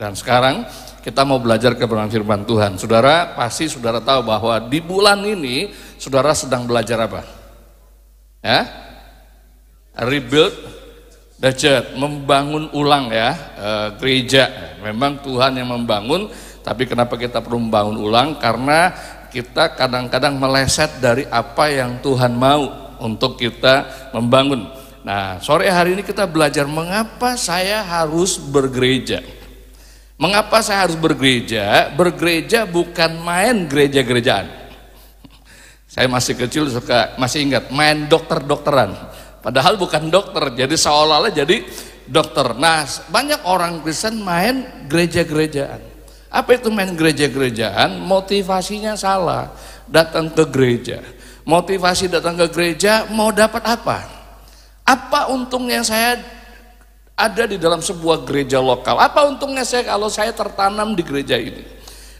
Dan sekarang kita mau belajar kebenaran firman Tuhan. Saudara, pasti saudara tahu bahwa di bulan ini saudara sedang belajar apa? Ya? Rebuild the church, membangun ulang ya gereja. Memang Tuhan yang membangun, tapi kenapa kita perlu membangun ulang? Karena kita kadang-kadang meleset dari apa yang Tuhan mau untuk kita membangun. Nah, sore hari ini kita belajar mengapa saya harus bergereja. Mengapa saya harus bergereja? Bergereja bukan main gereja-gerejaan. Saya masih kecil masih ingat main dokter-dokteran. Padahal bukan dokter, jadi seolah-olah jadi dokter. Nah, banyak orang Kristen main gereja-gerejaan. Apa itu main gereja-gerejaan? Motivasinya salah. Datang ke gereja. Motivasi datang ke gereja mau dapat apa? Apa untungnya saya ada di dalam sebuah gereja lokal? Apa untungnya saya kalau saya tertanam di gereja ini?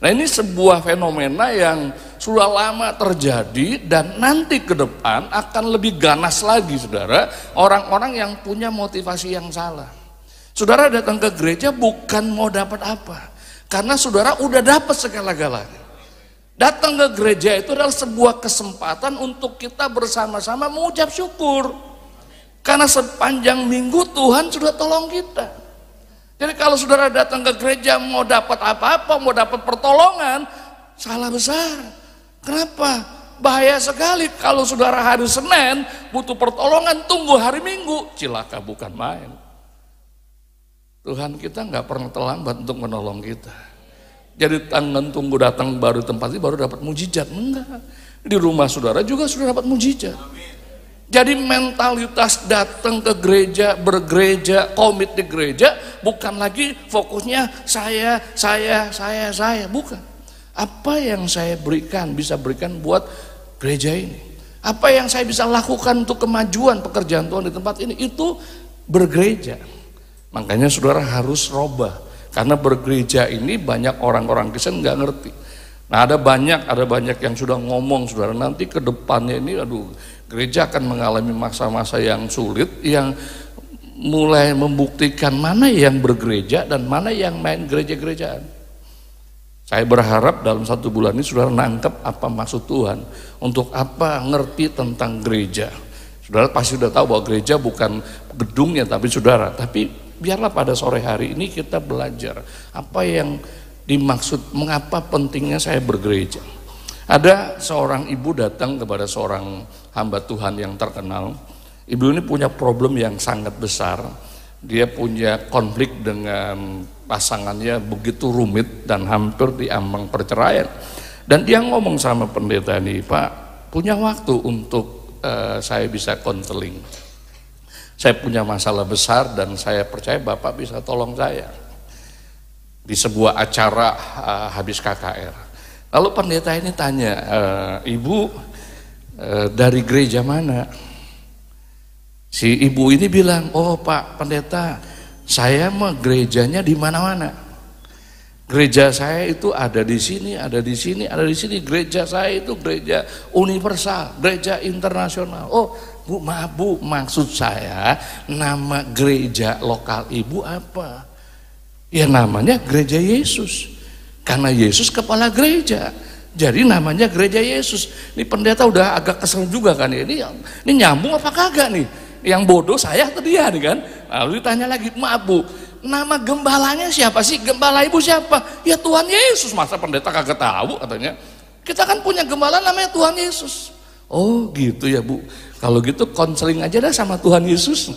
Nah, ini sebuah fenomena yang sudah lama terjadi dan nanti ke depan akan lebih ganas lagi, saudara. Orang-orang yang punya motivasi yang salah. Saudara datang ke gereja bukan mau dapat apa, karena saudara udah dapat segala-galanya. Datang ke gereja itu adalah sebuah kesempatan untuk kita bersama-sama mengucap syukur. Karena sepanjang minggu Tuhan sudah tolong kita. Jadi kalau saudara datang ke gereja mau dapat apa-apa, mau dapat pertolongan, salah besar. Kenapa? Bahaya sekali kalau saudara hari Senin butuh pertolongan, tunggu hari Minggu, cilaka bukan main. Tuhan kita nggak pernah terlambat untuk menolong kita. Jadi tangan tunggu datang baru tempat ini baru dapat mujizat, enggak. Di rumah saudara juga sudah dapat mujizat. Jadi mentalitas datang ke gereja, bergereja, komit di gereja bukan lagi fokusnya saya, bukan. Apa yang saya bisa berikan buat gereja ini? Apa yang saya bisa lakukan untuk kemajuan pekerjaan Tuhan di tempat ini? Itu bergereja. Makanya saudara harus robah, karena bergereja ini banyak orang-orang Kristen nggak ngerti. Nah, ada banyak yang sudah ngomong, saudara, nanti ke depannya ini gereja akan mengalami masa-masa yang sulit, yang mulai membuktikan mana yang bergereja dan mana yang main gereja-gerejaan. Saya berharap dalam 1 bulan ini saudara nangkep apa maksud Tuhan, untuk apa ngerti tentang gereja. Saudara pasti sudah tahu bahwa gereja bukan gedungnya tapi biarlah pada sore hari ini kita belajar apa yang dimaksud, mengapa pentingnya saya bergereja. Ada seorang ibu datang kepada seorang hamba Tuhan yang terkenal. Ibu ini punya problem yang sangat besar. Dia punya konflik dengan pasangannya begitu rumit dan hampir diambang perceraian. Dan dia ngomong sama pendeta ini, Pak, punya waktu untuk saya bisa konseling. Saya punya masalah besar dan saya percaya Bapak bisa tolong saya. Di sebuah acara habis KKR. Lalu pendeta ini tanya, ibu dari gereja mana? Si ibu ini bilang, oh Pak Pendeta, saya mah gerejanya di mana-mana. Gereja saya itu ada di sini, ada di sini, ada di sini. Gereja saya itu gereja universal, gereja internasional. Oh Bu, maaf Bu, maksud saya nama gereja lokal ibu apa? Ya namanya gereja Yesus. Karena Yesus kepala gereja, jadi namanya gereja Yesus. Ini pendeta udah agak kesel juga kan ya. Ini nyambung apa kagak nih? Yang bodoh saya atau dia nih kan? Lalu ditanya lagi, maaf Bu, nama gembalanya siapa sih? Gembala ibu siapa? Ya Tuhan Yesus. Masa pendeta kagak tahu katanya? Kita kan punya gembala namanya Tuhan Yesus. Oh gitu ya Bu. Kalau gitu konseling aja dah sama Tuhan Yesus.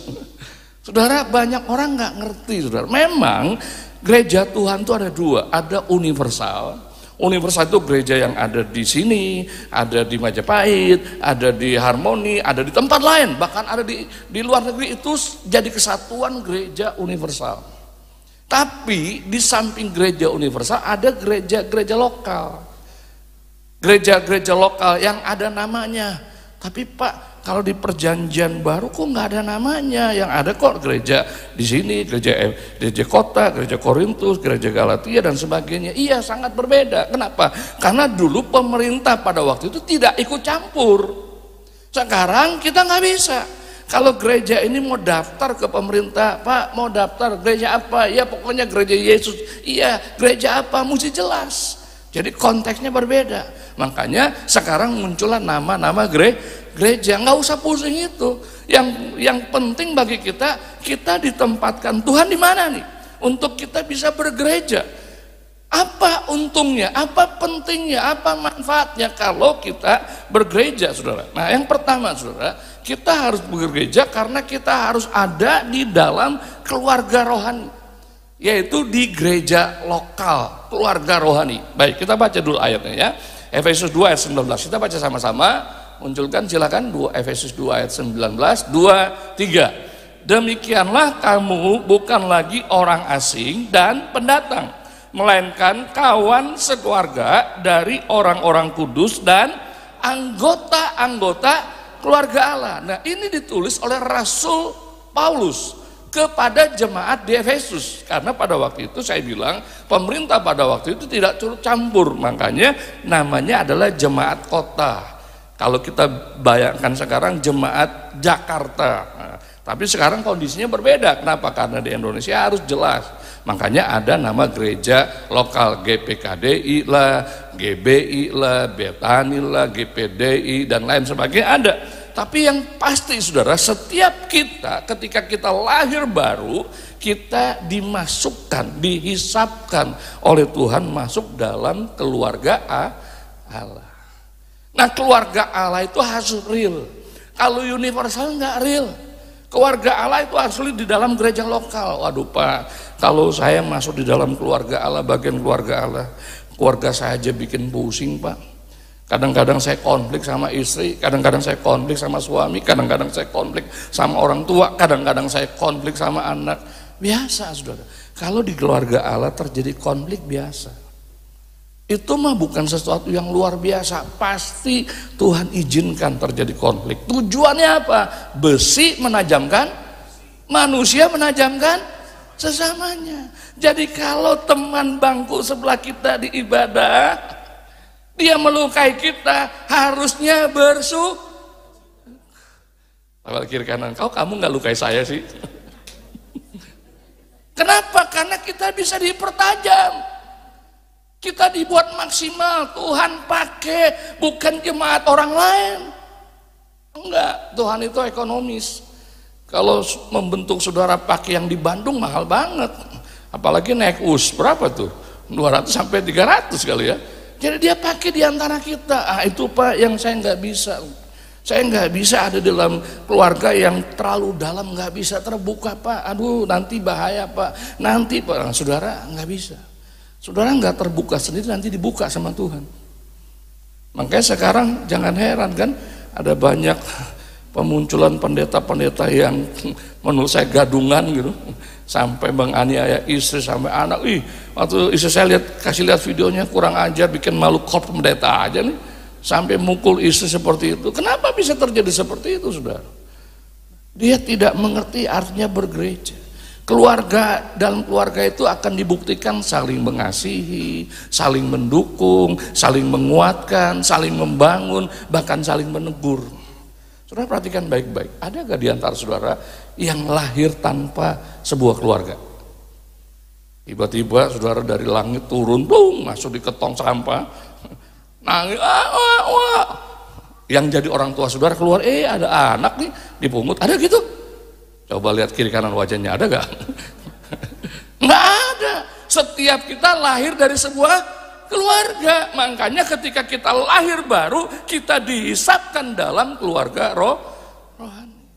Saudara, banyak orang nggak ngerti, saudara. Memang gereja Tuhan itu ada dua, ada universal. Universal itu gereja yang ada di sini, ada di Majapahit, ada di Harmoni, ada di tempat lain, bahkan ada di luar negeri. Itu jadi kesatuan gereja universal. Tapi di samping gereja universal ada gereja-gereja lokal. Gereja-gereja lokal yang ada namanya. Tapi Pak, kalau di perjanjian baru kok nggak ada namanya? Yang ada kok gereja di sini, gereja kota, gereja Korintus, gereja Galatia dan sebagainya. Iya, sangat berbeda. Kenapa? Karena dulu pemerintah pada waktu itu tidak ikut campur. Sekarang kita nggak bisa. Kalau gereja ini mau daftar ke pemerintah, Pak mau daftar gereja apa? Ya pokoknya gereja Yesus. Iya, gereja apa? Mesti jelas. Jadi konteksnya berbeda. Makanya sekarang muncullah nama-nama gereja. Nggak usah pusing itu. Yang penting bagi kita ditempatkan Tuhan di mana nih? Untuk kita bisa bergereja. Apa untungnya, apa pentingnya, apa manfaatnya kalau kita bergereja, saudara? Nah, yang pertama, saudara, kita harus bergereja karena kita harus ada di dalam keluarga rohani, yaitu di gereja lokal, keluarga rohani. Baik, kita baca dulu ayatnya ya. Efesus 2 ayat 19. Kita baca sama-sama. Munculkan silakan Efesus 2 ayat 19, 2, 3. Demikianlah kamu bukan lagi orang asing dan pendatang, melainkan kawan sekeluarga dari orang-orang kudus dan anggota-anggota keluarga Allah. Nah, ini ditulis oleh Rasul Paulus kepada jemaat di Efesus, karena pada waktu itu saya bilang pemerintah pada waktu itu tidak turut campur, makanya namanya adalah jemaat kota. Kalau kita bayangkan sekarang jemaat Jakarta, nah, tapi sekarang kondisinya berbeda. Kenapa? Karena di Indonesia harus jelas. Makanya ada nama gereja lokal, GPKDI lah, GBI lah, Betani lah, GPDI dan lain sebagainya ada. Tapi yang pasti, saudara, setiap kita ketika kita lahir baru, kita dimasukkan, dihisapkan oleh Tuhan masuk dalam keluarga Allah. Nah, keluarga Allah itu harus real. Kalau universal nggak real. Keluarga Allah itu asli di dalam gereja lokal. Waduh Pak, kalau saya masuk di dalam keluarga Allah, bagian keluarga Allah, keluarga saya aja bikin pusing Pak. Kadang-kadang saya konflik sama istri, kadang-kadang saya konflik sama suami, kadang-kadang saya konflik sama orang tua, kadang-kadang saya konflik sama anak. Biasa, saudara. Kalau di keluarga Allah terjadi konflik biasa. Itu mah bukan sesuatu yang luar biasa. Pasti Tuhan izinkan terjadi konflik. Tujuannya apa? Besi menajamkan, manusia menajamkan sesamanya. Jadi kalau teman bangku sebelah kita di ibadah, dia melukai kita, harusnya bersyukur. Awal kiri kanan, kamu nggak lukai saya sih. Kenapa? Karena kita bisa dipertajam. Kita dibuat maksimal, Tuhan pakai, bukan jemaat orang lain. Enggak, Tuhan itu ekonomis. Kalau membentuk saudara pakai yang di Bandung mahal banget. Apalagi naik berapa tuh? 200 sampai 300 kali ya. Jadi dia pakai di antara kita. Itu Pak yang saya nggak bisa. Saya nggak bisa ada dalam keluarga yang terlalu dalam, nggak bisa terbuka Pak. Aduh, nanti bahaya Pak. Nanti Pak, saudara nggak bisa. Saudara nggak terbuka sendiri, nanti dibuka sama Tuhan. Makanya sekarang jangan heran kan, ada banyak pemunculan pendeta-pendeta yang menurut saya gadungan gitu, sampai menganiaya istri sampai anak. Waktu istri saya kasih lihat videonya, kurang ajar, bikin malu kop pendeta aja nih, sampai mukul istri seperti itu. Kenapa bisa terjadi seperti itu, saudara? Dia tidak mengerti artinya bergereja. Keluarga, dalam keluarga itu akan dibuktikan saling mengasihi, saling mendukung, saling menguatkan, saling membangun, bahkan saling menegur. Saudara perhatikan baik-baik, ada gak di antara saudara yang lahir tanpa sebuah keluarga? Tiba-tiba saudara dari langit turun, masuk di ketong sampah, nangis, wah. Yang jadi orang tua saudara keluar, ada anak nih dipungut, ada gitu? Coba lihat kiri kanan wajahnya, ada gak? Nggak ada. Setiap kita lahir dari sebuah keluarga. Makanya ketika kita lahir baru, kita dihisapkan dalam keluarga rohani.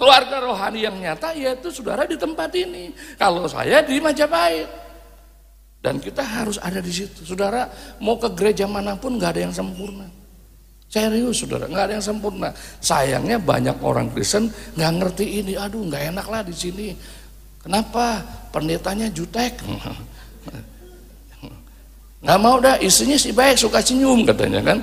Keluarga rohani yang nyata yaitu saudara di tempat ini. Kalau saya di Majapahit. Dan kita harus ada di situ. Saudara mau ke gereja manapun nggak ada yang sempurna. Serius saudara, nggak ada yang sempurna. Sayangnya banyak orang Kristen nggak ngerti ini. Aduh, nggak enak lah di sini. Kenapa? Pendetanya jutek. Nggak mau dah, istrinya si baik, suka senyum katanya kan.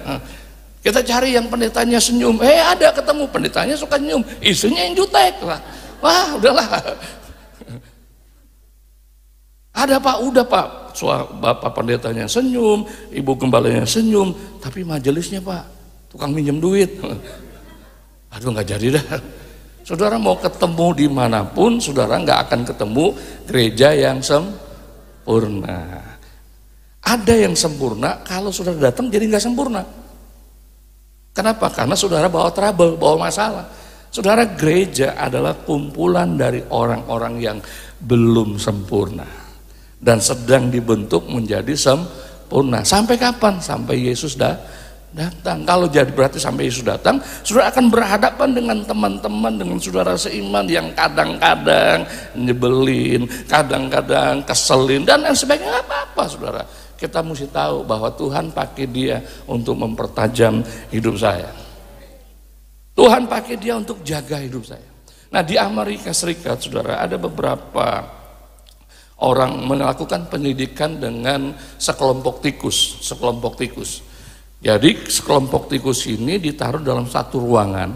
Kita cari yang pendetanya senyum. Ada ketemu pendetanya suka senyum, istrinya yang jutek lah. Wah, udahlah. Ada Pak, udah Pak. Bapak pendetanya senyum, ibu gembalanya senyum, tapi majelisnya Pak tukang minjem duit. Aduh, nggak jadi dah. Saudara mau ketemu dimanapun, saudara nggak akan ketemu gereja yang sempurna. Ada yang sempurna, kalau saudara datang jadi nggak sempurna. Kenapa? Karena saudara bawa trouble, bawa masalah. Saudara, gereja adalah kumpulan dari orang-orang yang belum sempurna dan sedang dibentuk menjadi sempurna. Sampai kapan? Sampai Yesus datang. Kalau jadi berarti sampai Yesus datang, saudara akan berhadapan dengan teman-teman, dengan saudara seiman yang kadang-kadang nyebelin, kadang-kadang keselin dan lain sebagainya. Nggak apa-apa, saudara. Kita mesti tahu bahwa Tuhan pakai dia untuk mempertajam hidup saya. Tuhan pakai dia untuk jaga hidup saya. Nah, di Amerika Serikat, saudara, ada beberapa orang melakukan pendidikan dengan sekelompok tikus. Jadi sekelompok tikus ini ditaruh dalam satu ruangan.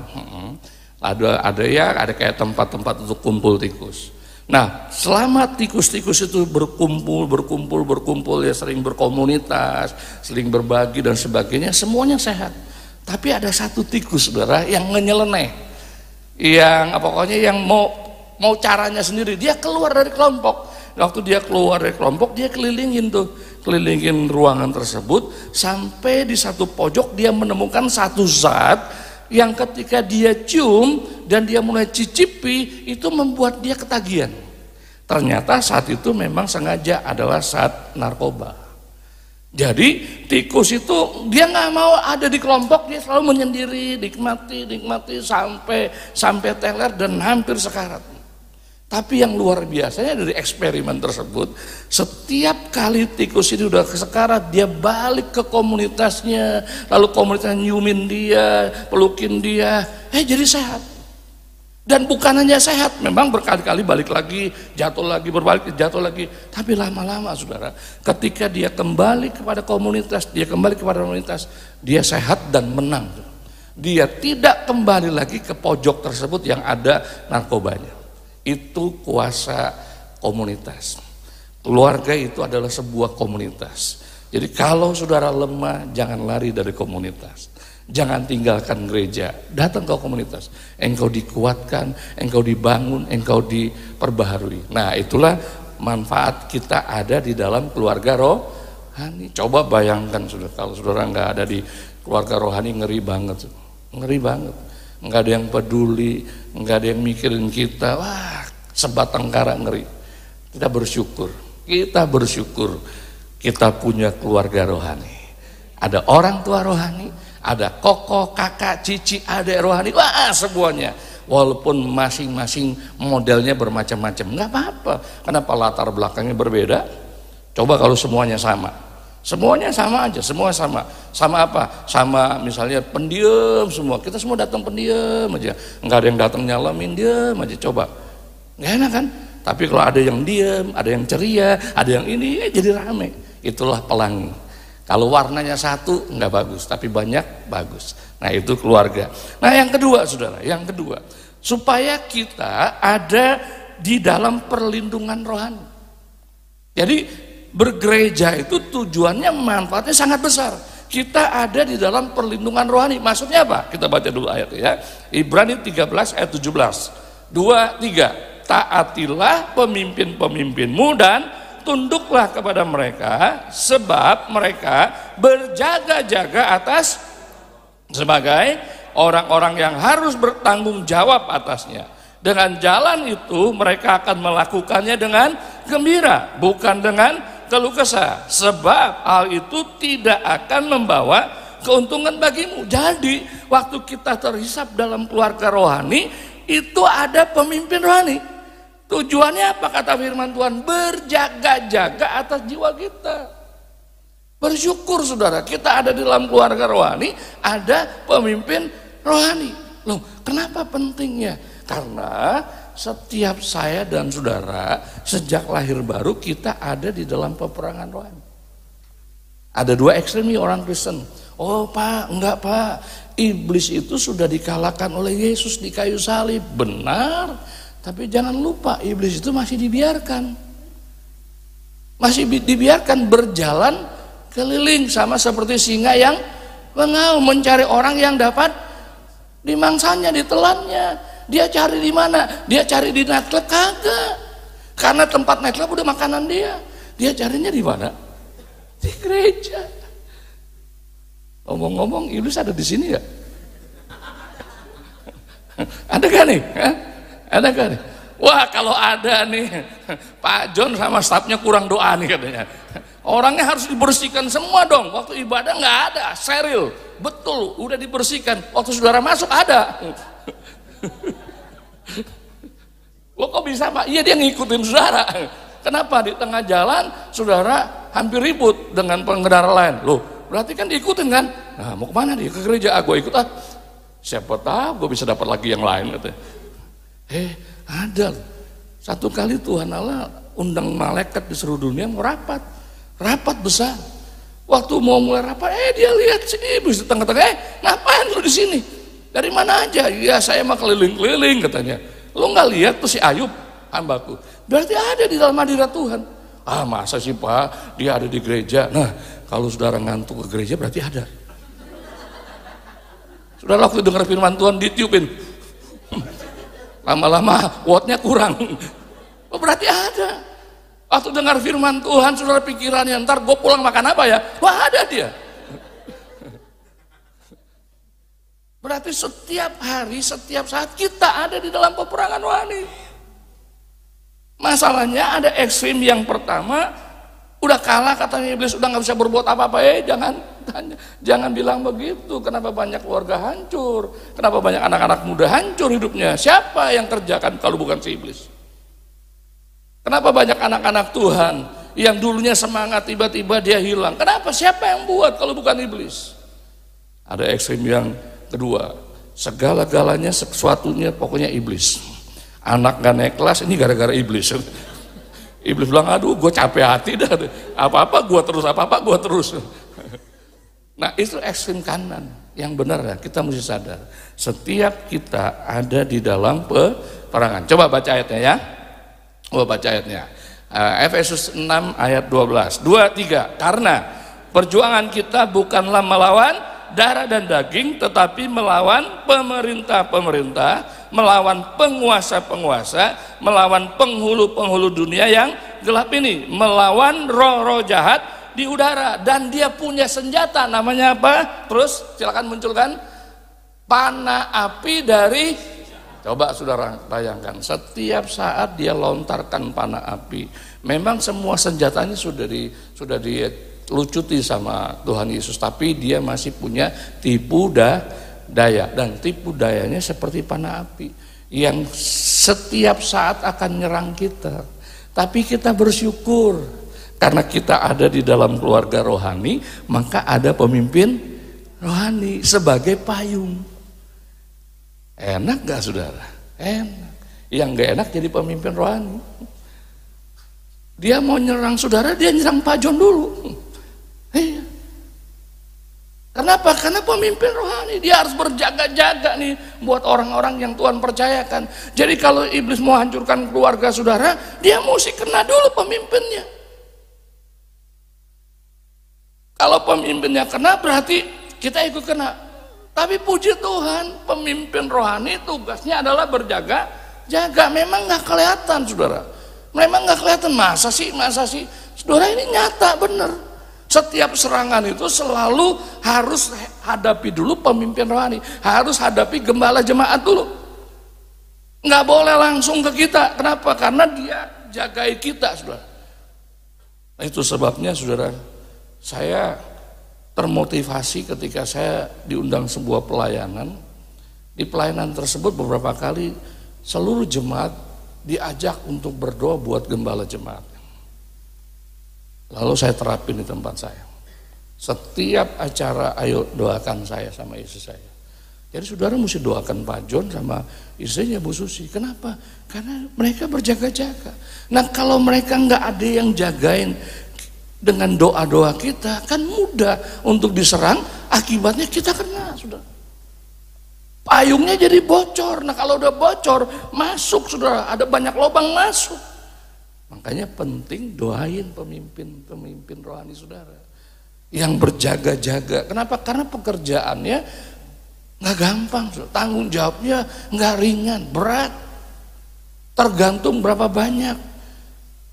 Ada kayak tempat-tempat untuk kumpul tikus. Nah, selama tikus-tikus itu berkumpul ya, sering berkomunitas, sering berbagi dan sebagainya, semuanya sehat. Tapi ada satu tikus, saudara, yang nyeleneh, yang pokoknya yang mau caranya sendiri. Dia keluar dari kelompok. Waktu dia keluar dari kelompok, dia kelilingin ruangan tersebut, sampai di satu pojok dia menemukan satu zat yang ketika dia cium dan dia mulai cicipi, itu membuat dia ketagihan. Ternyata saat itu memang sengaja adalah saat narkoba. Jadi tikus itu dia nggak mau ada di kelompok, dia selalu menyendiri, nikmati sampai teler dan hampir sekarat. Tapi yang luar biasanya dari eksperimen tersebut, setiap kali tikus ini udah sekarat, dia balik ke komunitasnya, lalu komunitasnya nyiumin dia, pelukin dia, jadi sehat. Dan bukan hanya sehat, memang berkali-kali balik lagi, jatuh lagi, berbalik, jatuh lagi. Tapi lama-lama, saudara, ketika dia kembali kepada komunitas, dia sehat dan menang. Dia tidak kembali lagi ke pojok tersebut yang ada narkobanya. Itu kuasa komunitas. Keluarga itu adalah sebuah komunitas. Jadi kalau saudara lemah, jangan lari dari komunitas. Jangan tinggalkan gereja, datang ke komunitas. Engkau dikuatkan, engkau dibangun, engkau diperbaharui. Nah, itulah manfaat kita ada di dalam keluarga rohani. Coba bayangkan, saudara, kalau saudara nggak ada di keluarga rohani, ngeri banget. Nggak ada yang peduli, nggak ada yang mikirin kita. Wah, sebatang kara, ngeri. Kita bersyukur kita punya keluarga rohani. Ada orang tua rohani, ada koko, kakak, cici, adik rohani. Wah, semuanya. Walaupun masing-masing modelnya bermacam-macam, nggak apa-apa. Kenapa latar belakangnya berbeda? Coba kalau semuanya sama. Semuanya sama aja, semua sama. Sama apa? Sama misalnya pendiam semua. Kita semua datang pendiam aja. Enggak ada yang datang nyalamin, diam aja, coba. Enggak enak kan? Tapi kalau ada yang diam, ada yang ceria, ada yang ini, jadi rame. Itulah pelangi. Kalau warnanya satu enggak bagus, tapi banyak bagus. Nah, itu keluarga. Nah, yang kedua, saudara, supaya kita ada di dalam perlindungan rohani. Jadi bergereja itu tujuannya, manfaatnya sangat besar. Kita ada di dalam perlindungan rohani. Maksudnya apa? Kita baca dulu ayatnya ya. Ibrani 13 ayat 17. 2, 3. Taatilah pemimpin-pemimpinmu dan tunduklah kepada mereka, sebab mereka berjaga-jaga atas sebagai orang-orang yang harus bertanggung jawab atasnya. Dengan jalan itu mereka akan melakukannya dengan gembira, bukan dengan keluh kesah, sebab hal itu tidak akan membawa keuntungan bagimu. Jadi waktu kita terhisap dalam keluarga rohani, itu ada pemimpin rohani. Tujuannya apa? Kata firman Tuhan, berjaga-jaga atas jiwa kita. Bersyukur, saudara, kita ada di dalam keluarga rohani, ada pemimpin rohani. Loh, kenapa pentingnya? Karena setiap saya dan saudara sejak lahir baru kita ada di dalam peperangan rohani. Ada dua ekstrem orang Kristen. Oh Pak, enggak Pak, iblis itu sudah dikalahkan oleh Yesus di kayu salib. Benar, tapi jangan lupa iblis itu masih dibiarkan. Masih dibiarkan berjalan keliling sama seperti singa yang mengaum mencari orang yang dapat dimangsanya, ditelannya. Dia cari di mana? Dia cari di nightclub? Kagak. Karena tempat nightclub udah makanan dia. Dia carinya di mana? Di gereja. Ngomong-ngomong, iblis ada di sini ya? Ada gak nih? Ada gak nih? Wah, kalau ada nih, Pak John sama stafnya kurang doa nih katanya. Orangnya harus dibersihkan semua dong. Waktu ibadah nggak ada, steril. Betul, udah dibersihkan. Waktu saudara masuk ada. Loh kok bisa Pak? Iya, dia ngikutin saudara. Kenapa? Di tengah jalan saudara hampir ribut dengan pengendara lain. Loh, berarti kan diikutin kan? Nah, mau kemana dia? Ke gereja. Gue ikut ah. Siapa tahu gue bisa dapat lagi yang lain katanya. Ada. Satu kali Tuhan Allah undang malaikat di seluruh dunia mau rapat besar. Waktu mau mulai rapat, dia lihat si iblis di tengah-tengah. Ngapain lu di sini? Dari mana aja? Ya saya mah keliling-keliling katanya. Lu nggak lihat tuh si Ayub hambaku? Berarti ada di dalam hadirat Tuhan. Ah masa sih Pak? Dia ada di gereja. Nah kalau saudara ngantuk ke gereja berarti ada. Saudara waktu dengar firman Tuhan ditiupin. Lama-lama wattnya kurang. Oh berarti ada. Waktu dengar firman Tuhan, saudara pikirannya, ntar gue pulang makan apa ya? Wah ada dia. Berarti setiap hari, setiap saat kita ada di dalam peperangan rohani. Masalahnya ada ekstrim yang pertama, udah kalah katanya iblis, udah nggak bisa berbuat apa-apa. Jangan bilang begitu. Kenapa banyak keluarga hancur? Kenapa banyak anak-anak muda hancur hidupnya? Siapa yang kerjakan kalau bukan si iblis? Kenapa banyak anak-anak Tuhan yang dulunya semangat tiba-tiba dia hilang? Kenapa? Siapa yang buat kalau bukan iblis? Ada ekstrim yang kedua, segala-galanya sesuatunya pokoknya iblis. Anak gak naik kelas ini gara-gara iblis. Iblis bilang, aduh gue capek hati dah, apa-apa gue terus. Nah itu ekstrim kanan. Yang benar ya, kita mesti sadar setiap kita ada di dalam peperangan. Coba baca ayatnya ya. Baca ayatnya. Efesus 6 ayat 12. 2-3. Karena perjuangan kita bukanlah melawan darah dan daging, tetapi melawan pemerintah-pemerintah, melawan penguasa-penguasa, melawan penghulu-penghulu dunia yang gelap ini, melawan roh-roh jahat di udara. Dan dia punya senjata, namanya apa? Terus silakan munculkan. Panah api dari. Coba saudara bayangkan, setiap saat dia lontarkan panah api. Memang semua senjatanya sudah dilucuti sama Tuhan Yesus, tapi dia masih punya tipu daya. Dan tipu dayanya seperti panah api yang setiap saat akan nyerang kita. Tapi kita bersyukur karena kita ada di dalam keluarga rohani, maka ada pemimpin rohani sebagai payung. Enak gak saudara? Enak. Yang gak enak jadi pemimpin rohani. Dia mau nyerang saudara, dia nyerang Pak John dulu. Kenapa? Karena pemimpin rohani, dia harus berjaga-jaga nih buat orang-orang yang Tuhan percayakan. Jadi kalau iblis mau hancurkan keluarga saudara, dia mesti kena dulu pemimpinnya. Kalau pemimpinnya kena, berarti kita ikut kena. Tapi puji Tuhan, pemimpin rohani tugasnya adalah berjaga-jaga. Memang nggak kelihatan, saudara. Memang nggak kelihatan. Masa sih? Saudara, ini nyata bener. Setiap serangan itu selalu harus hadapi dulu pemimpin rohani. Harus hadapi gembala jemaat dulu. Nggak boleh langsung ke kita. Kenapa? Karena dia jagai kita, saudara. Nah, itu sebabnya, saudara, saya termotivasi ketika saya diundang sebuah pelayanan. Di pelayanan tersebut beberapa kali seluruh jemaat diajak untuk berdoa buat gembala jemaat. Lalu saya terapin di tempat saya. Setiap acara, ayo doakan saya sama istri saya. Jadi saudara mesti doakan Pak John sama istrinya Bu Susi. Kenapa? Karena mereka berjaga-jaga. Nah kalau mereka nggak ada yang jagain dengan doa-doa kita, kan mudah untuk diserang, akibatnya kita kena, saudara. Payungnya jadi bocor. Nah kalau udah bocor, masuk, saudara, ada banyak lubang masuk. Makanya penting doain pemimpin rohani saudara yang berjaga-jaga. Kenapa? Karena pekerjaannya Nggak gampang, tanggung jawabnya nggak ringan, berat. Tergantung berapa banyak.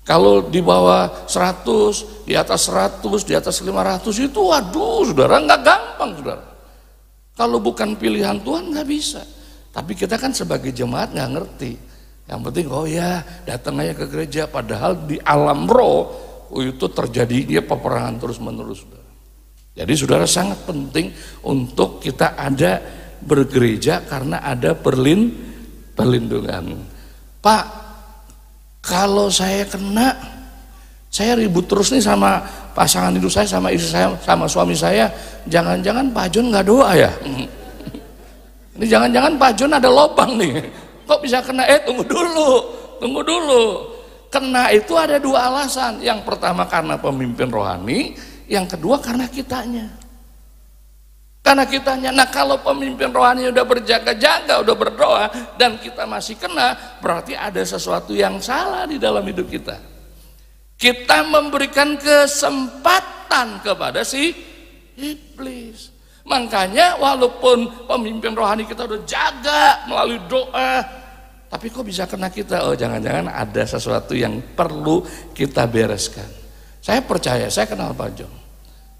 Kalau di bawah 100, di atas 100, di atas 500 itu waduh saudara, nggak gampang saudara. Kalau bukan pilihan Tuhan nggak bisa. Tapi kita kan sebagai jemaat nggak ngerti. Yang penting oh ya datang aja ke gereja, padahal di alam roh itu terjadinya peperangan terus menerus saudara. Jadi saudara sangat penting untuk kita ada bergereja karena ada perlindungan. Pak, kalau saya kena, saya ribut terus nih sama pasangan hidup saya, sama istri saya, sama suami saya. Jangan-jangan Pak John nggak doa ya? Ini jangan-jangan Pak John ada lobang nih. Kok bisa kena? Tunggu dulu. Kena itu ada dua alasan. Yang pertama karena pemimpin rohani, yang kedua karena kitanya. Nah kalau pemimpin rohani udah berjaga-jaga, udah berdoa, dan kita masih kena, berarti ada sesuatu yang salah di dalam hidup kita. Kita memberikan kesempatan kepada si iblis. Makanya walaupun pemimpin rohani kita udah jaga melalui doa, tapi kok bisa kena kita? Oh jangan-jangan ada sesuatu yang perlu kita bereskan. Saya percaya, saya kenal Pak John.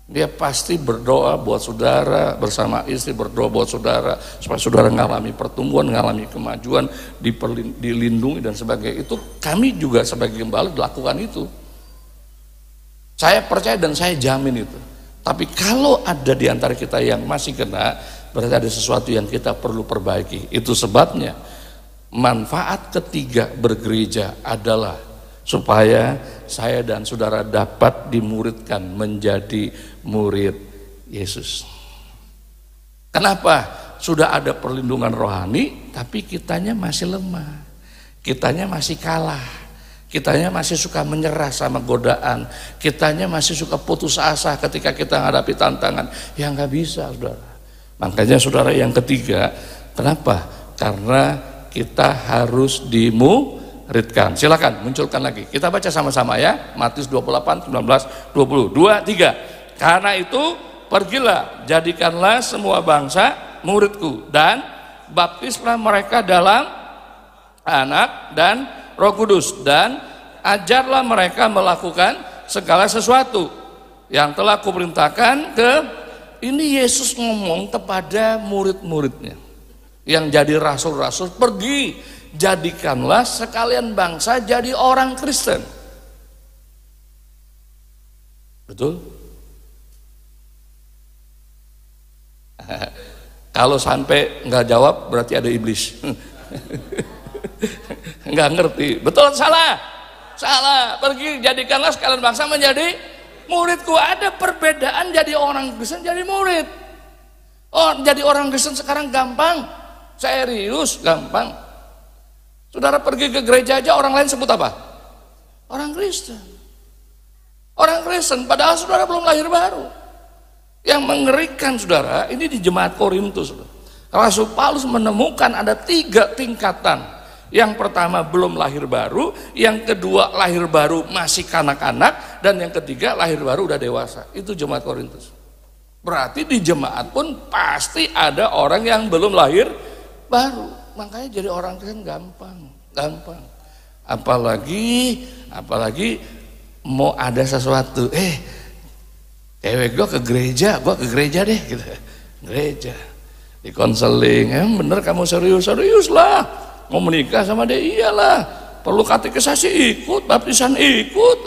Dia pasti berdoa buat saudara, bersama istri berdoa buat saudara, supaya saudara mengalami pertumbuhan, mengalami kemajuan, dilindungi dan sebagainya. Itu kami juga sebagai gembala lakukan itu. Saya percaya dan saya jamin itu. Tapi kalau ada di antara kita yang masih kena, berarti ada sesuatu yang kita perlu perbaiki. Itu sebabnya manfaat ketiga bergereja adalah supaya saya dan saudara dapat dimuridkan menjadi murid Yesus. Kenapa? Sudah ada perlindungan rohani, tapi kitanya masih lemah, kitanya masih kalah, kitanya masih suka menyerah sama godaan, kitanya masih suka putus asa ketika kita menghadapi tantangan. Ya nggak bisa saudara. Makanya saudara yang ketiga, kenapa? Karena kita harus dimuridkan. Silakan munculkan lagi. Kita baca sama-sama ya. Matius 28, 19, 20. 2, 3. Karena itu pergilah, jadikanlah semua bangsa muridku dan baptislah mereka dalam Anak dan Roh Kudus dan ajarlah mereka melakukan segala sesuatu yang telah kuperintahkan ke. Ini Yesus ngomong kepada murid-muridnya yang jadi rasul-rasul, pergi jadikanlah sekalian bangsa jadi orang Kristen. Betul? Kalau sampai nggak jawab berarti ada iblis. Nggak ngerti. Betul atau salah? Salah. Pergi jadikanlah sekalian bangsa menjadi muridku. Ada perbedaan jadi orang Kristen jadi murid. Oh, jadi orang Kristen sekarang gampang, serius gampang. Saudara pergi ke gereja aja orang lain sebut apa? Orang Kristen. Orang Kristen padahal saudara belum lahir baru. Yang mengerikan saudara, ini di jemaat Korintus. Rasul Paulus menemukan ada 3 tingkatan. Yang pertama belum lahir baru, yang kedua lahir baru masih kanak-kanak, dan yang ketiga lahir baru udah dewasa. Itu jemaat Korintus. Berarti di jemaat pun pasti ada orang yang belum lahir baru. Makanya jadi orang Kristen gampang. Apalagi mau ada sesuatu, cewek gue ke gereja deh gitu. Gereja di konseling, bener kamu serius lah mau menikah sama dia? Iyalah, perlu katekisasi ikut, baptisan ikut,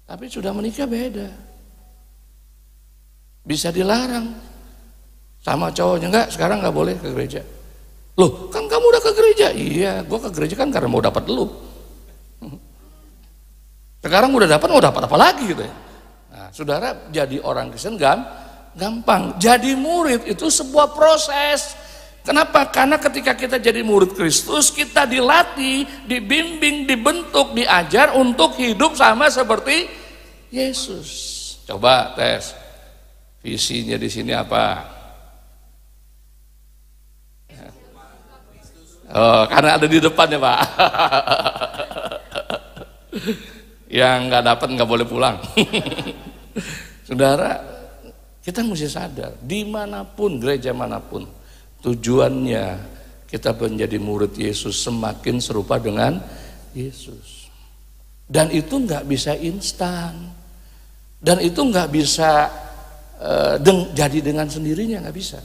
tapi sudah menikah beda, bisa dilarang sama cowoknya. Enggak, sekarang nggak boleh ke gereja. Loh kan kamu udah ke gereja? Iya, gue ke gereja kan karena mau dapat lu. Sekarang udah dapat, mau dapat apa lagi gitu ya. Nah, saudara jadi orang Kristen gampang. Jadi murid itu sebuah proses. Kenapa? Karena ketika kita jadi murid Kristus, kita dilatih, dibimbing, dibentuk, diajar untuk hidup sama seperti Yesus. Coba tes. Visinya di sini apa? Oh, karena ada di depan ya Pak. Yang nggak dapat nggak boleh pulang. Saudara, Kita mesti sadar, dimanapun, gereja manapun, tujuannya kita menjadi murid Yesus, semakin serupa dengan Yesus. Dan itu nggak bisa instan, dan itu nggak bisa jadi dengan sendirinya, nggak bisa.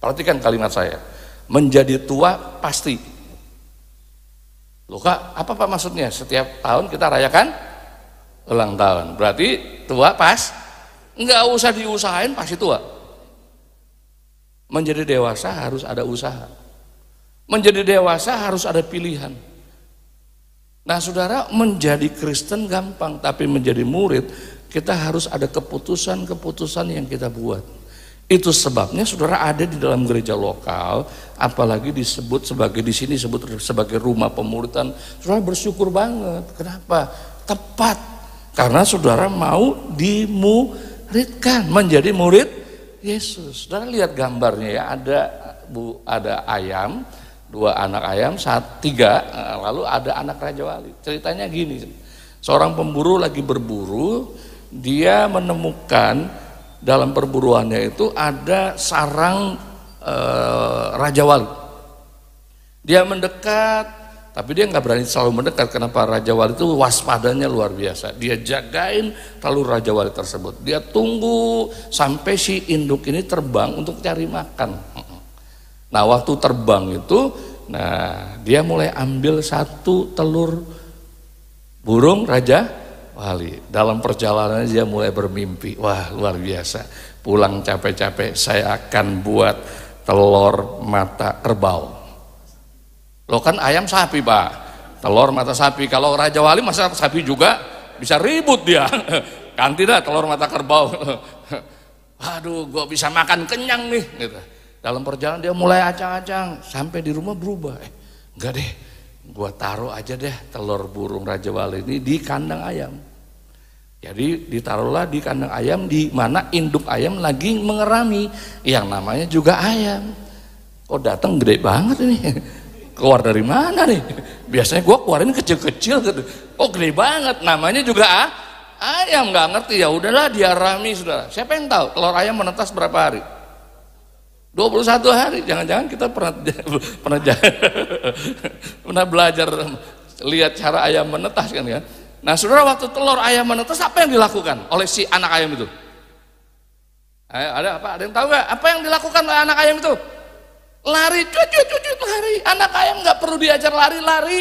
Perhatikan kalimat saya, menjadi tua pasti. Loh Kak, apa Pak maksudnya? Setiap tahun kita rayakan ulang tahun, berarti tua pas? Nggak usah diusahain pasti tua. Menjadi dewasa harus ada usaha. Menjadi dewasa harus ada pilihan. Nah saudara, menjadi Kristen gampang, tapi menjadi murid kita harus ada keputusan-keputusan yang kita buat. Itu sebabnya saudara ada di dalam gereja lokal, apalagi disebut sebagai, di sini disebut sebagai rumah pemuridan. Saudara bersyukur banget. Kenapa? Tepat. Karena saudara mau dimuridkan, menjadi murid Yesus. Saudara lihat gambarnya ya, ada ayam, 2 anak ayam, 3, lalu ada anak Raja Wali. Ceritanya gini, seorang pemburu lagi berburu, dia menemukan dalam perburuannya itu ada sarang Raja Wali. Dia mendekat, tapi dia nggak berani selalu mendekat. Kenapa? Raja Wali itu waspadanya luar biasa. Dia jagain telur Raja Wali tersebut. Dia tunggu sampai si induk ini terbang untuk cari makan. Nah waktu terbang itu, nah dia mulai ambil 1 telur burung Raja Wali. Dalam perjalanan dia mulai bermimpi, wah luar biasa. Pulang capek-capek, saya akan buat telur mata kerbau. Loh kan ayam sapi Pak, telur mata sapi. Kalau Raja Wali masa sapi juga bisa ribut dia. Ganti dah telur mata kerbau. Aduh, gua bisa makan kenyang nih. Gitu. Dalam perjalanan dia mulai acang-acang, sampai di rumah berubah. Enggak deh, gua taruh aja deh telur burung Raja Wali ini di kandang ayam. Jadi ditaruhlah di kandang ayam di mana induk ayam lagi mengerami, yang namanya juga ayam. Kok datang gede banget ini? Keluar dari mana nih? Biasanya gua keluarin kecil-kecil gitu. Oh gede banget, namanya juga ayam, nggak ngerti. Ya udahlah, dia rami saudara. Siapa yang tahu telur ayam menetas berapa hari? 21 hari. Jangan-jangan kita pernah belajar lihat cara ayam menetas kan ya. Nah saudara, waktu telur ayam menetas apa yang dilakukan oleh si anak ayam itu? Ada apa? Ada yang tahu nggak? Apa yang dilakukan oleh anak ayam itu? Lari, cucut lari. Anak ayam nggak perlu diajar lari.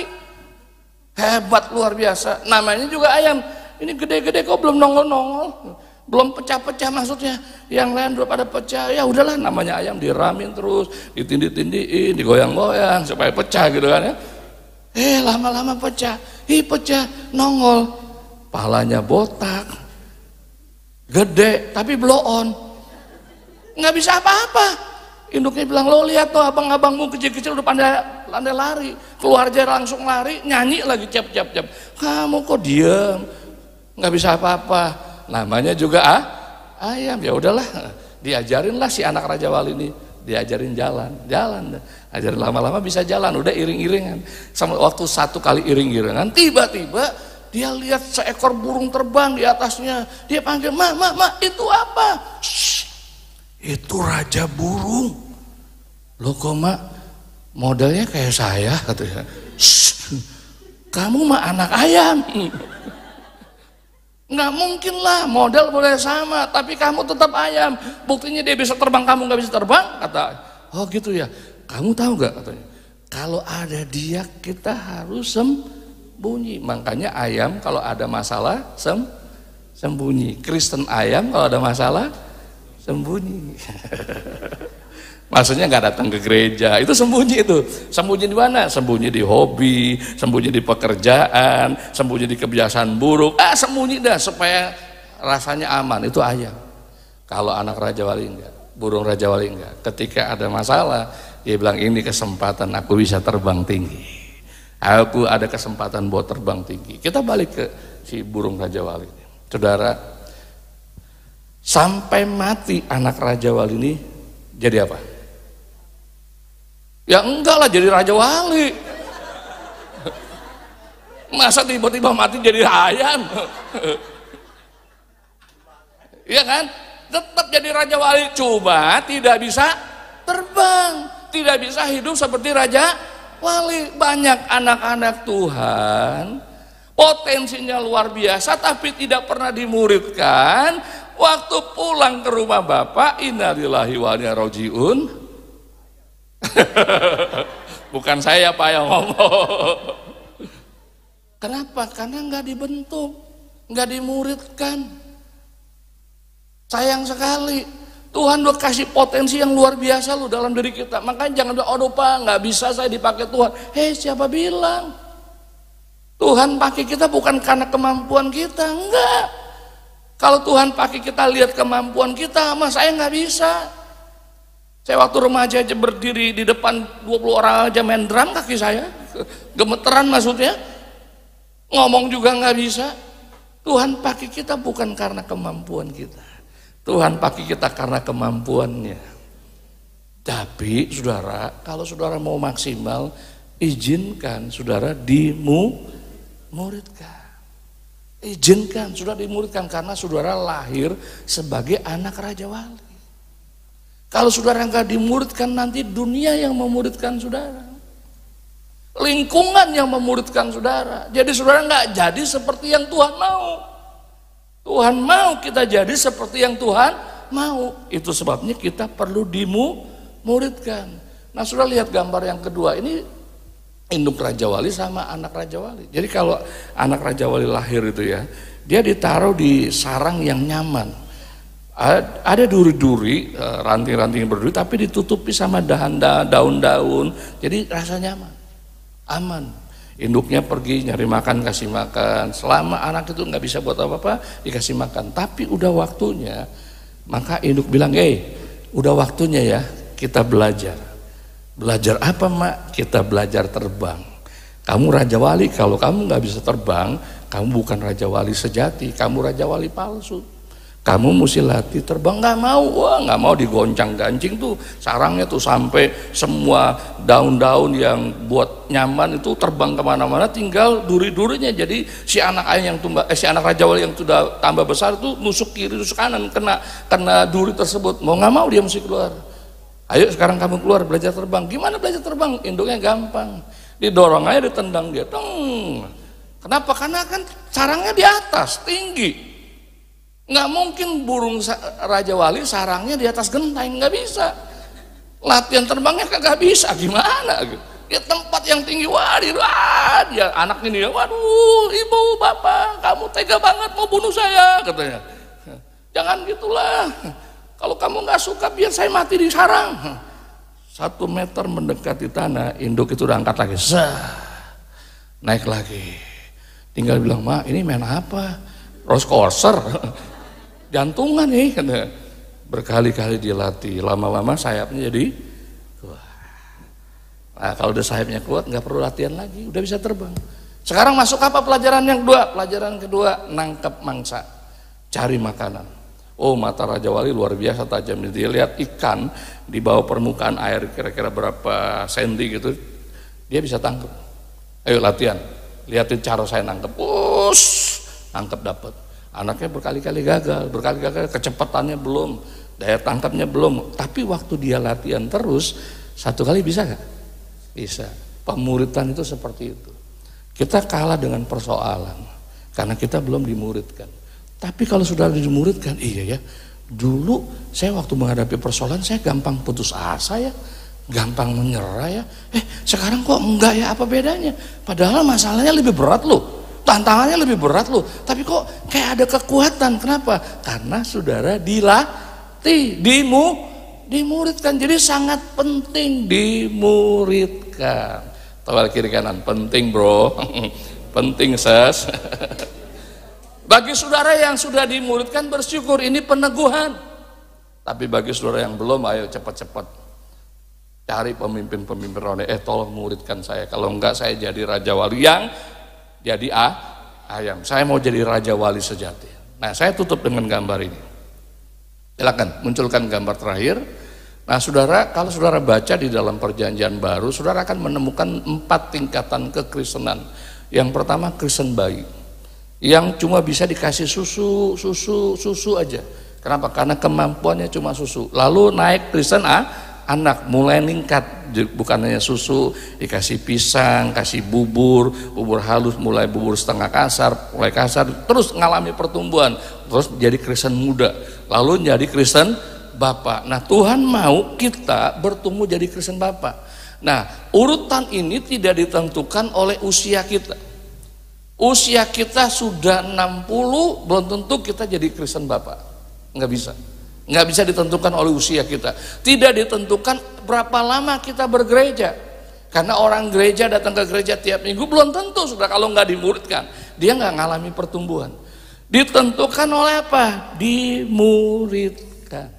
Hebat, luar biasa. Namanya juga ayam. Ini gede-gede kok belum nongol-nongol, belum pecah-pecah maksudnya. Yang lain udah pada pecah. Ya udahlah, namanya ayam, diramin terus, ditindih-tindihin, digoyang-goyang supaya pecah gitu kan ya. Lama-lama pecah, pecah, nongol. Palanya botak, gede, tapi blow on. Nggak bisa apa-apa. Induknya bilang, lo lihat tuh abang-abangmu kecil-kecil udah pandai lari. Keluar aja langsung lari, nyanyi lagi cap. Kamu kok diem? Nggak bisa apa-apa. Namanya juga ayam. Ya udahlah, diajarinlah si anak Raja Wali ini. Diajarin jalan. Ajarin lama-lama bisa jalan, udah iring-iringan. Sama waktu 1 kali iring-iringan, tiba-tiba dia lihat seekor burung terbang di atasnya. Dia panggil, Ma, itu apa? Shh, itu raja burung. Loh kok Mak, modelnya kayak saya katanya. Shh, kamu mah anak ayam. Nggak mungkin lah, model boleh sama, tapi kamu tetap ayam. Buktinya dia bisa terbang, kamu nggak bisa terbang, kata. Oh gitu ya. Kamu tahu nggak katanya? Kalau ada dia kita harus sembunyi. Makanya ayam kalau ada masalah sembunyi. Kristen ayam kalau ada masalah sembunyi. Maksudnya nggak datang ke gereja, itu sembunyi itu. Sembunyi di mana? Sembunyi di hobi, sembunyi di pekerjaan, sembunyi di kebiasaan buruk. Sembunyi dah supaya rasanya aman. Itu ayam. Kalau anak Raja Wali enggak, burung Raja Wali enggak. Ketika ada masalah, dia bilang ini kesempatan aku bisa terbang tinggi. Aku ada kesempatan buat terbang tinggi. Kita balik ke si burung Raja Wali. Saudara, sampai mati anak Raja Wali ini jadi apa? Ya enggak lah, jadi Raja Wali. Masa tiba-tiba mati jadi ayam? Iya kan? tetap jadi raja wali, cuma tidak bisa terbang, tidak bisa hidup seperti raja wali. Banyak anak-anak Tuhan potensinya luar biasa tapi tidak pernah dimuridkan. Waktu pulang ke rumah bapak, innalillahi wa inna ilaihi rajiun. Bukan saya Pak yang ngomong. Kenapa? Karena nggak dibentuk, nggak dimuridkan. Sayang sekali. Tuhan udah kasih potensi yang luar biasa loh dalam diri kita. Makanya jangan bilang, oh Pak nggak bisa saya dipakai Tuhan. Hei, siapa bilang? Tuhan pakai kita bukan karena kemampuan kita, enggak. Kalau Tuhan pakai kita lihat kemampuan kita, mas saya nggak bisa. Saya waktu remaja aja berdiri di depan 20 orang aja main drum, kaki saya gemeteran maksudnya. Ngomong juga nggak bisa. Tuhan pakai kita bukan karena kemampuan kita. Tuhan pakai kita karena kemampuannya. Tapi saudara, kalau saudara mau maksimal, izinkan saudara dimuridkan. Izinkan saudara dimuridkan karena saudara lahir sebagai anak Raja Wali. Kalau saudara nggak dimuridkan, nanti dunia yang memuridkan saudara, lingkungan yang memuridkan saudara. Jadi saudara nggak jadi seperti yang Tuhan mau. Tuhan mau kita jadi seperti yang Tuhan mau. Itu sebabnya kita perlu dimuridkan. Nah saudara lihat gambar yang kedua, ini induk Raja Wali sama anak Raja Wali. Jadi kalau anak Raja Wali lahir itu ya, dia ditaruh di sarang yang nyaman. Ada duri-duri, ranting-ranting berduri, tapi ditutupi sama daun-daun, jadi rasa nyaman, aman. Induknya pergi nyari makan, kasih makan. Selama anak itu nggak bisa buat apa-apa, dikasih makan. Tapi udah waktunya, maka induk bilang, udah waktunya ya kita belajar. Belajar apa mak? Kita belajar terbang. Kamu Raja Wali, kalau kamu nggak bisa terbang, kamu bukan Raja Wali sejati, kamu Raja Wali palsu. Kamu mesti latih terbang. Nggak mau, wah nggak mau digoncang-gancing tuh sarangnya tuh sampai semua daun-daun yang buat nyaman itu terbang kemana-mana, tinggal duri-durinya. Jadi si anak ayah yang si anak Raja Wali yang sudah tambah besar tuh nusuk kiri nusuk kanan, kena duri tersebut. Mau nggak mau dia mesti keluar. Ayo sekarang kamu keluar belajar terbang. Gimana belajar terbang? Induknya gampang, didorong aja, ditendang dia. Kenapa? Karena kan sarangnya di atas tinggi. Nggak mungkin burung Raja Wali sarangnya di atas genteng, nggak bisa. Latihan terbangnya kagak bisa, gimana? Di tempat yang tinggi, dia anak ini, waduh ibu bapak kamu tega banget mau bunuh saya katanya. Jangan gitulah, kalau kamu nggak suka biar saya mati di sarang. 1 meter mendekati tanah, induk itu udah angkat lagi, naik lagi. Tinggal bilang, mak ini main apa? Roller coaster. Jantungan nih, berkali-kali dilatih, lama-lama sayapnya jadi kuat. Nah kalau udah sayapnya kuat nggak perlu latihan lagi, udah bisa terbang. Sekarang masuk apa pelajaran yang kedua? Pelajaran kedua, nangkep mangsa, cari makanan. Oh mata Raja Wali luar biasa tajam, dia lihat ikan di bawah permukaan air kira-kira berapa senti gitu, dia bisa tangkap. Ayo latihan, lihatin cara saya nangkep, nangkep dapat. Anaknya berkali-kali gagal, kecepatannya belum, daya tangkapnya belum. Tapi waktu dia latihan terus, 1 kali bisa gak? Bisa. Pemuridan itu seperti itu. Kita kalah dengan persoalan, karena kita belum dimuridkan. Tapi kalau sudah dimuridkan, iya ya, dulu saya waktu menghadapi persoalan, saya gampang putus asa ya, gampang menyerah ya. Sekarang kok enggak ya, apa bedanya? Padahal masalahnya lebih berat loh. Tantangannya lebih berat loh, tapi kok kayak ada kekuatan. Kenapa? Karena saudara dilatih, dimuridkan. Jadi sangat penting dimuridkan. Tawal kiri kanan, penting bro, penting ses. Bagi saudara yang sudah dimuridkan bersyukur, ini peneguhan. Tapi bagi saudara yang belum, ayo cepat-cepat cari pemimpin-pemimpin rohani. Tolong muridkan saya, kalau enggak saya jadi Raja Wali yang jadi ayam. Saya mau jadi Raja Wali sejati. Nah saya tutup dengan gambar ini. Silakan munculkan gambar terakhir. Nah saudara, kalau saudara baca di dalam perjanjian baru, saudara akan menemukan 4 tingkatan kekristenan. Yang pertama Kristen bayi, yang cuma bisa dikasih susu aja, Kenapa? Karena kemampuannya cuma susu. Lalu naik Kristen anak mulai meningkat, bukan hanya susu, dikasih pisang, kasih bubur halus, mulai bubur setengah kasar, mulai kasar, terus ngalami pertumbuhan, terus jadi Kristen muda, lalu jadi Kristen Bapak. Nah, Tuhan mau kita bertumbuh jadi Kristen Bapak. Nah, urutan ini tidak ditentukan oleh usia kita. Usia kita sudah 60, belum tentu kita jadi Kristen Bapak. Nggak bisa. Nggak bisa ditentukan oleh usia kita. Tidak ditentukan berapa lama kita bergereja. Karena orang gereja datang ke gereja tiap minggu belum tentu sudah, kalau nggak dimuridkan, dia nggak ngalami pertumbuhan. Ditentukan oleh apa? Dimuridkan.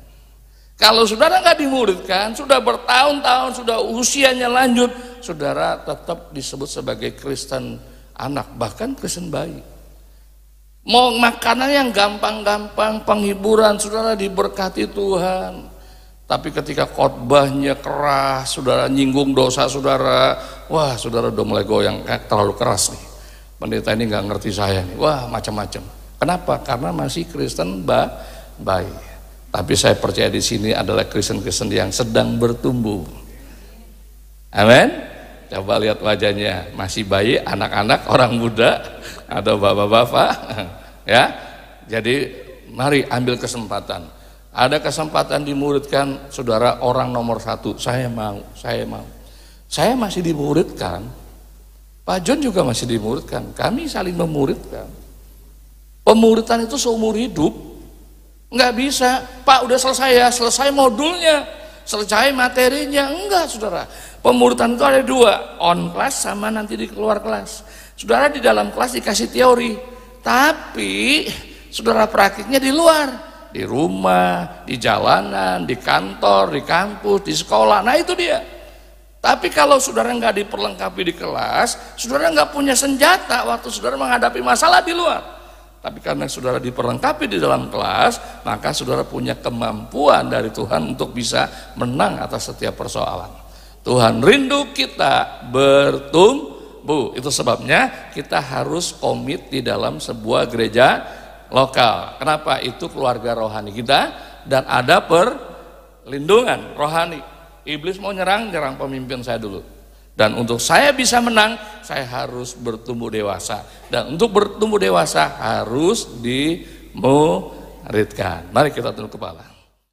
Kalau saudara nggak dimuridkan, sudah bertahun-tahun, sudah usianya lanjut, saudara tetap disebut sebagai Kristen anak, bahkan Kristen bayi. Mau makanan yang gampang-gampang, penghiburan, saudara diberkati Tuhan. Tapi ketika khotbahnya keras, saudara nyinggung dosa saudara, wah saudara udah mulai goyang, terlalu keras nih. Pendeta ini nggak ngerti saya nih, wah macam-macam. Kenapa? Karena masih Kristen bayi. Tapi saya percaya di sini adalah Kristen-Kristen yang sedang bertumbuh. Amin. Coba lihat wajahnya, masih bayi, anak-anak, orang muda, atau bapak-bapak, ya. Jadi mari ambil kesempatan. Ada kesempatan dimuridkan, saudara, orang nomor 1. Saya mau. Saya masih dimuridkan. Pak John juga masih dimuridkan. Kami saling memuridkan. Pemuridan itu seumur hidup. Nggak bisa, Pak udah selesai ya, selesai modulnya, selesai materinya. Enggak, saudara. Pemuridan itu ada 2, on class sama nanti di keluar kelas. Saudara di dalam kelas dikasih teori, tapi saudara praktiknya di luar, di rumah, di jalanan, di kantor, di kampus, di sekolah. Nah itu dia. Tapi kalau saudara nggak diperlengkapi di kelas, saudara nggak punya senjata waktu saudara menghadapi masalah di luar. Tapi karena saudara diperlengkapi di dalam kelas, maka saudara punya kemampuan dari Tuhan untuk bisa menang atas setiap persoalan. Tuhan rindu kita bertumbuh. Itu sebabnya kita harus komit di dalam sebuah gereja lokal. Kenapa? Itu keluarga rohani kita dan ada perlindungan rohani. Iblis mau nyerang pemimpin saya dulu. Dan untuk saya bisa menang, saya harus bertumbuh dewasa. Dan untuk bertumbuh dewasa harus dimuridkan. Mari kita tunduk kepala.